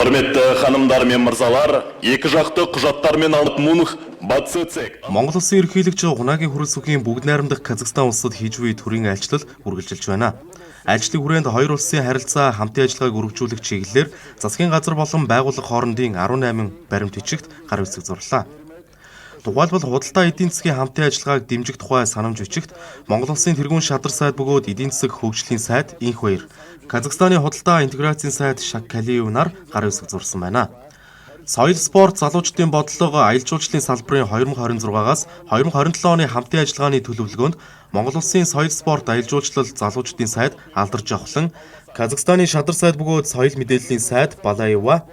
Құрметті ханымдар мен мырзалар, екі жақты құжаттармен алып Мунх, Бацэцэг. Монгол Улсын ерөнхийлөгч Хунагийн хүрээс үгийн бүгд найрамдах Казахстан улсад хийж буй төрийн айлчлал үргэлжилж байна. Ажлын хүрээнд хоёр улсын харилцаа хамтын ажиллагааг өргөжүүлэх чиглэлээр засгийн газар болон байгууллага хоорондын 18 баримт бичигт гар үсэг зурлаа. Тухайлбал худалдаа эдийн засгийн хамтын ажиллагааг дэмжих тухай санамж бичигт Монгол Улсын тэргуун шадар сайд бөгөөд эдийн засаг хөгжлийн сайд инх баяр, Казахстаны худалдаа интеграцийн сайд Шак Калиев нар гар үсэг зурсан байна. Соёл спорт залуучдын бодлого аялал жуулчлалын салбарын 2026-аас 2027 оны хамтын ажиллагааны төлөвлөгөөнд Монгол Улсын соёл спорт аялал жуулчлал залуучдын сайд Алдар Жавхлан, Казахстаны шадар сайд бөгөөд соёл мэдээллийн сайд Балаева,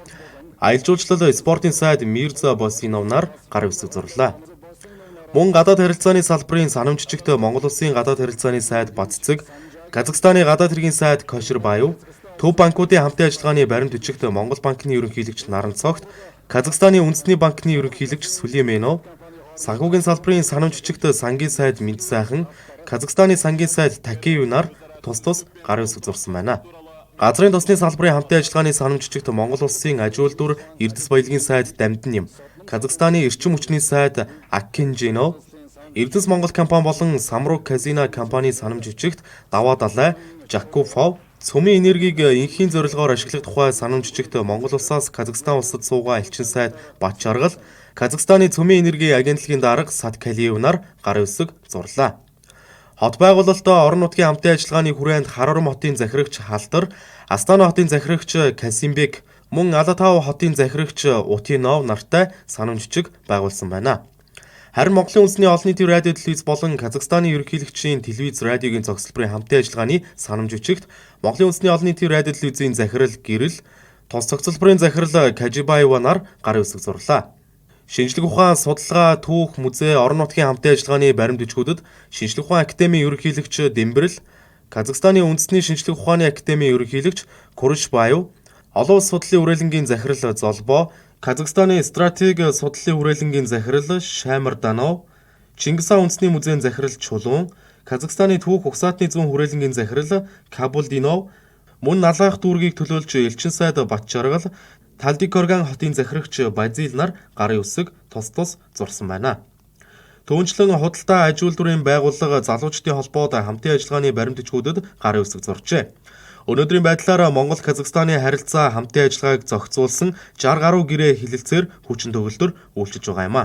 аялал жуулчлал спортын сайд Мирза Босинов нар гар үсэг зурлаа. Мөн гадаад харилцааны салбарын санамж жижигт Монгол Улсын гадаад харилцааны сайд Баццэг, Казахстаны гадаад хэргийн сайд Кошербаев, Төв банкуудын хамтын ажиллагааны баримт бичигт Монгол банкны ерөнхийлөгч Наран Цогт, Казахстаны үндэсний банкны ерөнхийлөгч Сүлейменов, санхүүгийн салбарын санамж жижигт сангийн сайд Мэд сайхан, Казахстаны сангийн сайд Такеев нар тус гар үсэг зурсан байна. Газрын тосны салбарын хамтын ажиллагааны санамж жижигт Монгол Улсын аж үйлдвэр Эрдэс баялагын сайд Дамдин юм, Казахстаны эрчим хүчний сайд Аккенжинов, Эрдэс Монгол компани болон Самрук Казино компани санамж жижигт Даваа Далай, Жакуфов, цөмийн энергийг инхийн зорилгоор ашиглах тухай санамж жижигт Монгол улсаас Казахстан улсад суугаа элчин сайд Бат Жаргал, Казахстаны цөмийн энергийн агентлагийн дарга Сад Калиев нар гар үсэг зурлаа. Хот байгуулалтаа орон нутгийн хамтын ажиллагааны хүрээнд Харорм хотын захирагч Халдар, Астана хотын захирагч Касимбек, мөн Алатау хотын захирагч Утинов нартай санамж жижиг байгуулсан байна. Харин Монголын үндэсний олон нийтийн радио телевиз болон Казахстаны ерөнхийлөгчийн телевиз радиогийн цогцлбарын хамтын ажиллагааны санамж бичигт Монголын үндэсний олон нийтийн радио телевизийн захирал Гэрэл, тус цогцлбарын захирал Кажибаева нар гар үсэг зурлаа. Шинжлэх ухаан, судалгаа, түүх, музей, орон нутгийн хамтын ажиллагааны баримт бичгүүдэд Шинжлэх ухааны академийн ерөнхийлөгч Дэмбэрэл, Казахстаны үндэсний шинжлэх ухааны академийн ерөнхийлөгч Курышбаев, олон улс судлалын хүрээлэнгийн захирал Золбоо, Казахстаны стратеги судлалын хүрээлэнгийн захирал Шаймар Данов, Чингис хаан үндэсний музейн захирал Чулуун, Казахстаны түүх угсаатны зүүн хүрээлэнгийн захирал Кабулдинов, мөн налаах дүүргийг төлөөлж элчин сайд Бат Жаргал, Талдикорган хотын захирагч Базил нар гарын үсэг тус зурсан байна. Түүнчлэн худалдаа аж үйлдвэрийн байгууллага залуучдын холбоод хамтын ажиллагааны баримт бичгүүдэд гарын үсэг зуржээ. Өнөөдрийн байдлаар Монгол Казахстаны харилцаа хамтын ажиллагааг зохицуулсан 60 гаруй гэрээ хилэлцээр хүчин төгөлдөр үйлчилж байгаа юм а.